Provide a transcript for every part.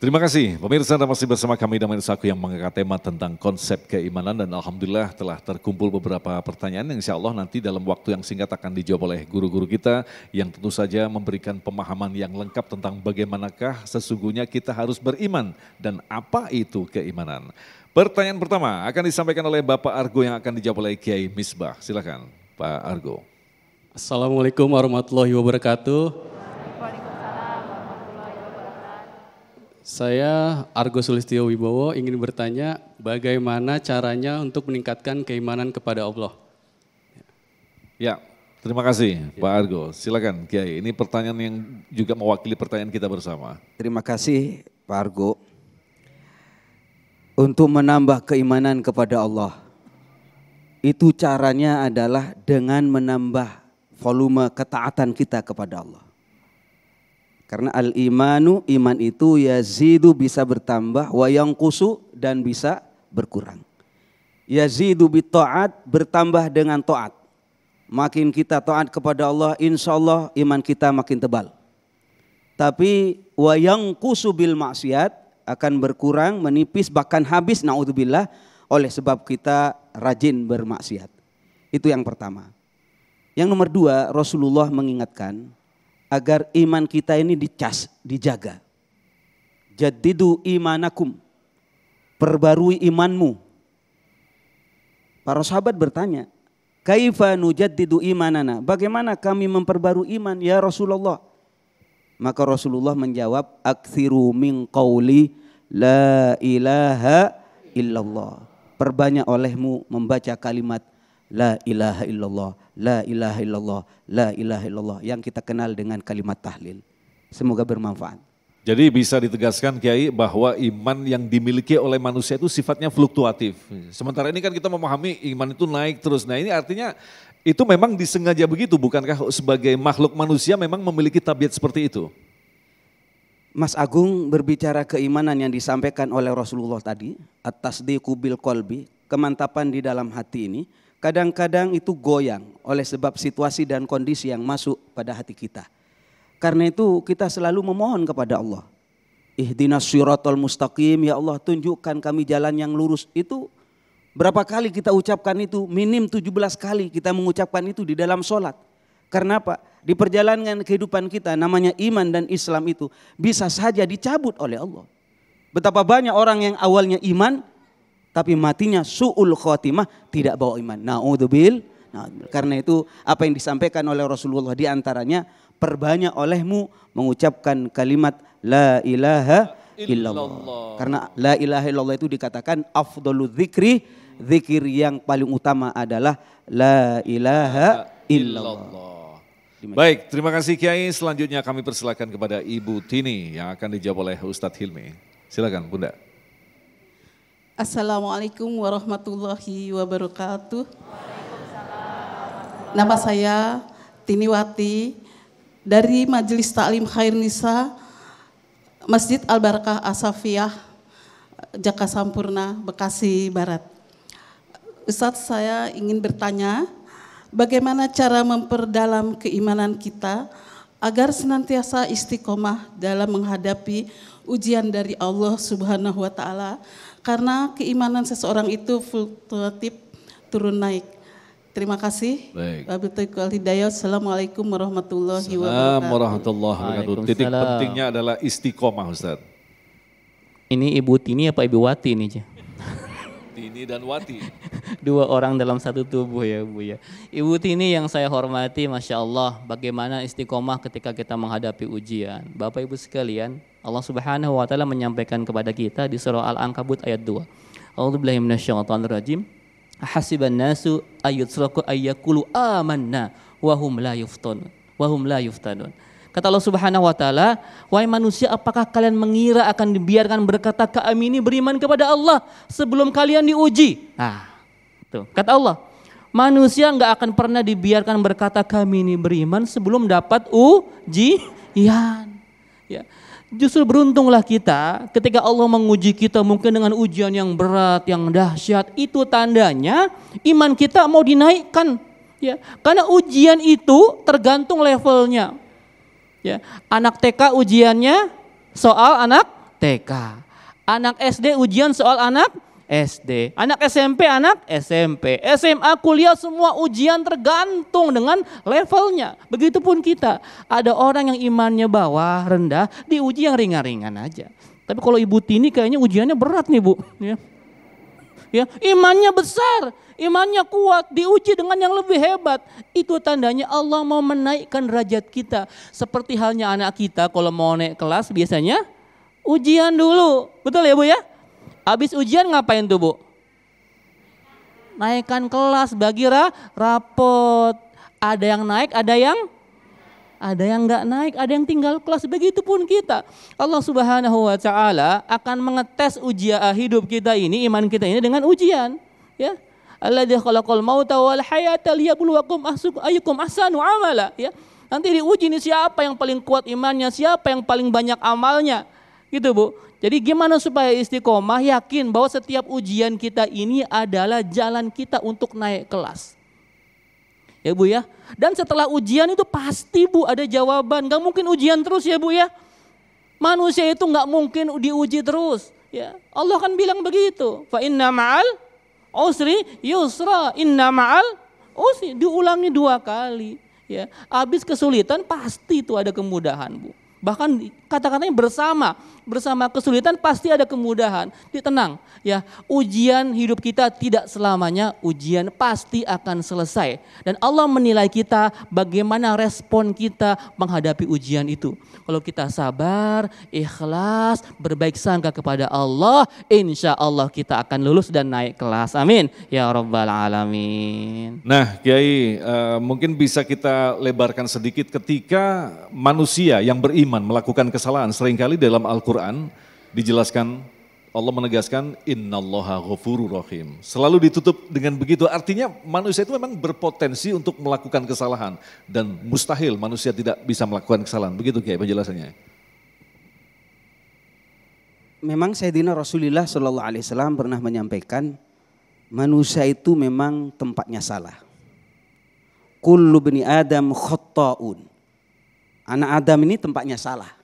Terima kasih pemirsa, Anda masih bersama kami dan Majelis Aku yang mengangkat tema tentang konsep keimanan, dan alhamdulillah telah terkumpul beberapa pertanyaan yang insya Allah nanti dalam waktu yang singkat akan dijawab oleh guru-guru kita yang tentu saja memberikan pemahaman yang lengkap tentang bagaimanakah sesungguhnya kita harus beriman dan apa itu keimanan. Pertanyaan pertama akan disampaikan oleh Bapak Argo yang akan dijawab oleh Kiai Misbah. Silakan Pak Argo. Assalamualaikum warahmatullahi wabarakatuh. Saya Argo Sulistyo Wibowo ingin bertanya bagaimana caranya untuk meningkatkan keimanan kepada Allah. Ya, terima kasih Pak Argo. Silakan Kiai, ini pertanyaan yang juga mewakili pertanyaan kita bersama. Terima kasih Pak Argo. Untuk menambah keimanan kepada Allah, itu caranya adalah dengan menambah volume ketaatan kita kepada Allah. Karena al-imanu, iman itu yazidu bisa bertambah, wa yanqusu dan bisa berkurang. Yazidu bitta'at, bertambah dengan taat. Makin kita taat kepada Allah, insya Allah iman kita makin tebal. Tapi wa yanqusu bil maksiat, akan berkurang, menipis, bahkan habis, na'udzubillah, oleh sebab kita rajin bermaksiat. Itu yang pertama. Yang nomor dua, Rasulullah mengingatkan agar iman kita ini dicas, dijaga. Jaddidu imanakum, perbarui imanmu. Para sahabat bertanya, kaifa nujaddidu imanana, bagaimana kami memperbarui iman ya Rasulullah? Maka Rasulullah menjawab, aktsiru min qauli la ilaha illallah. Perbanyak olehmu membaca kalimat la ilaha illallah, la ilaha illallah, la ilaha illallah, yang kita kenal dengan kalimat tahlil. Semoga bermanfaat. Jadi bisa ditegaskan Kiai bahwa iman yang dimiliki oleh manusia itu sifatnya fluktuatif. Sementara ini kan kita memahami iman itu naik terus. Nah ini artinya itu memang disengaja begitu, bukankah sebagai makhluk manusia memang memiliki tabiat seperti itu? Mas Agung berbicara keimanan yang disampaikan oleh Rasulullah tadi, at-tasdiqu bil qalbi, kemantapan di dalam hati ini. Kadang-kadang itu goyang oleh sebab situasi dan kondisi yang masuk pada hati kita. Karena itu kita selalu memohon kepada Allah. Ihdinas siratal mustaqim, ya Allah tunjukkan kami jalan yang lurus. Itu berapa kali kita ucapkan itu? Minim 17 kali kita mengucapkan itu di dalam sholat. Karena apa? Di perjalanan kehidupan kita namanya iman dan Islam itu bisa saja dicabut oleh Allah. Betapa banyak orang yang awalnya iman tapi matinya su'ul khotimah, tidak bawa iman. Na'udzubillah. Karena itu apa yang disampaikan oleh Rasulullah diantaranya, perbanyak olehmu mengucapkan kalimat la ilaha illallah. Karena la ilaha illallah itu dikatakan afdhalu dzikri, zikir yang paling utama adalah la ilaha illallah. Baik, terima kasih Kiai. Selanjutnya kami persilakan kepada Ibu Tini yang akan dijawab oleh Ustadz Hilmi. Silakan Bunda. Assalamualaikum warahmatullahi wabarakatuh. Nama saya Tiniwati dari Majelis Taklim Khair Nisa Masjid Al-Barakah Asafiyah Jaka Sampurna, Bekasi Barat. Ustadz, saya ingin bertanya, bagaimana cara memperdalam keimanan kita agar senantiasa istiqomah dalam menghadapi ujian dari Allah Subhanahu wa Ta'ala, karena keimanan seseorang itu fluktuatif, turun naik. Terima kasih. Wabillahi hidayah. Assalamualaikum warahmatullahi wabarakatuh. Titik pentingnya adalah istiqomah Ustaz. Ini Ibu Tini apa Ibu Wati ini? Tini dan Wati. Dua orang dalam satu tubuh ya Bu ya. Ibu Tini yang saya hormati, Masya Allah, bagaimana istiqomah ketika kita menghadapi ujian. Bapak Ibu sekalian, Allah Subhanahu wa Ta'ala menyampaikan kepada kita di surah Al-Ankabut ayat 2. A'udzubillahi minasyaitonirrajim. Hasiban nasu ayyutraku ayyakulu amanna wa hum la yuftanun. Kata Allah Subhanahu wa Ta'ala, wahai manusia, apakah kalian mengira akan dibiarkan berkata kami ini beriman kepada Allah sebelum kalian diuji? Nah, tuh kata Allah, manusia nggak akan pernah dibiarkan berkata kami ini beriman sebelum dapat ujian. Ya. Justru beruntunglah kita ketika Allah menguji kita mungkin dengan ujian yang berat, yang dahsyat. Itu tandanya iman kita mau dinaikkan. Ya, karena ujian itu tergantung levelnya. Ya, anak TK ujiannya soal anak TK. Anak SD ujian soal anak SD. Anak SMP, anak SMP. SMA, kuliah semua ujian tergantung dengan levelnya. Begitupun kita. Ada orang yang imannya bawah, rendah, diuji yang ringan-ringan aja. Tapi kalau Ibu Tini kayaknya ujiannya berat nih Bu. Ya, imannya besar, imannya kuat, diuji dengan yang lebih hebat. Itu tandanya Allah mau menaikkan derajat kita. Seperti halnya anak kita kalau mau naik kelas biasanya ujian dulu. Betul ya Bu ya? Habis ujian ngapain tuh Bu? Naikkan kelas, bagi rapot. Ada yang naik, ada yang nggak naik, ada yang tinggal kelas. Begitupun kita. Allah Subhanahu wa taala akan mengetes hidup kita ini, iman kita ini dengan ujian, ya. Alladzi khalaqal mauta wal hayata liyabluwakum ayyukum ahsanu amala, ya. Nanti diuji nih siapa yang paling kuat imannya, siapa yang paling banyak amalnya. Gitu Bu. Jadi gimana supaya istiqomah, yakin bahwa setiap ujian kita ini adalah jalan kita untuk naik kelas. Ya Bu ya. Dan setelah ujian itu pasti Bu ada jawaban. Gak mungkin ujian terus ya Bu ya. Manusia itu gak mungkin diuji terus. Ya. Allah kan bilang begitu. Fa inna ma'al usri yusra. Inna ma'al usri. Diulangi 2 kali. Ya. Habis kesulitan pasti itu ada kemudahan Bu. Bahkan kata-katanya bersama kesulitan pasti ada kemudahan. Tenang ya, ujian hidup kita tidak selamanya ujian, pasti akan selesai. Dan Allah menilai kita bagaimana respon kita menghadapi ujian itu. Kalau kita sabar, ikhlas, berbaik sangka kepada Allah, insya Allah kita akan lulus dan naik kelas. Amin ya rabbal alamin. Nah Kiai, mungkin bisa kita lebarkan sedikit ketika manusia yang beriman melakukan kesalahan. Seringkali dalam Al-Quran dijelaskan, Allah menegaskan innallaha ghafurur rahim. Selalu ditutup dengan begitu, artinya manusia itu memang berpotensi untuk melakukan kesalahan. Dan mustahil manusia tidak bisa melakukan kesalahan. Begitu Kiai penjelasannya. Memang Sayyidina Rasulullah SAW pernah menyampaikan, manusia itu memang tempatnya salah. Kullu bani Adam khatta'un. Anak Adam ini tempatnya salah.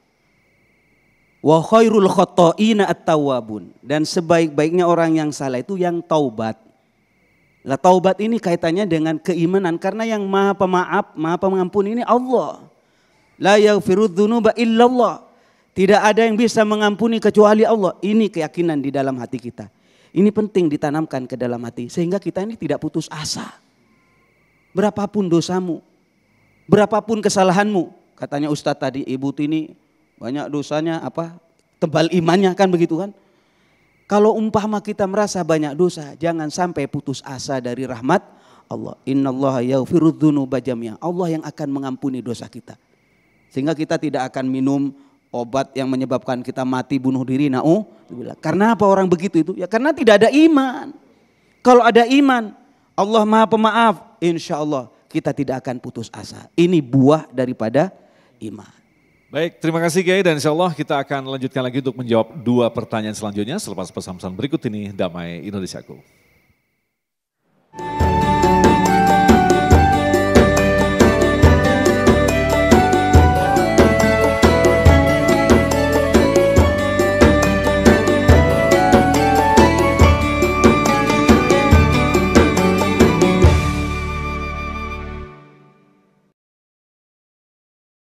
Wa khairul khatta'ina at-tawwabun. Dan sebaik-baiknya orang yang salah itu yang taubat. Lah taubat ini kaitannya dengan keimanan, karena yang Maha Pemaaf, Maha Pengampun ini Allah. La yaghfirudz dzunuba illallah. Tidak ada yang bisa mengampuni kecuali Allah. Ini keyakinan di dalam hati kita. Ini penting ditanamkan ke dalam hati sehingga kita ini tidak putus asa. Berapapun dosamu, berapapun kesalahanmu, katanya Ustadz tadi, Ibu Tini banyak dosanya tebal imannya kan begitu kan. Kalau umpama kita merasa banyak dosa, jangan sampai putus asa dari rahmat Allah. Innallaha yaghfirudz dzunuba jami'a. Allah yang akan mengampuni dosa kita. Sehingga kita tidak akan minum obat yang menyebabkan kita mati bunuh diri. Karena apa orang begitu itu? Ya karena tidak ada iman. Kalau ada iman, Allah Maha Pemaaf, insya Allah kita tidak akan putus asa. Ini buah daripada iman. Baik, terima kasih Kiai, dan insya Allah kita akan lanjutkan lagi untuk menjawab 2 pertanyaan selanjutnya selepas pesan-pesan berikut ini. Damai Indonesiaku.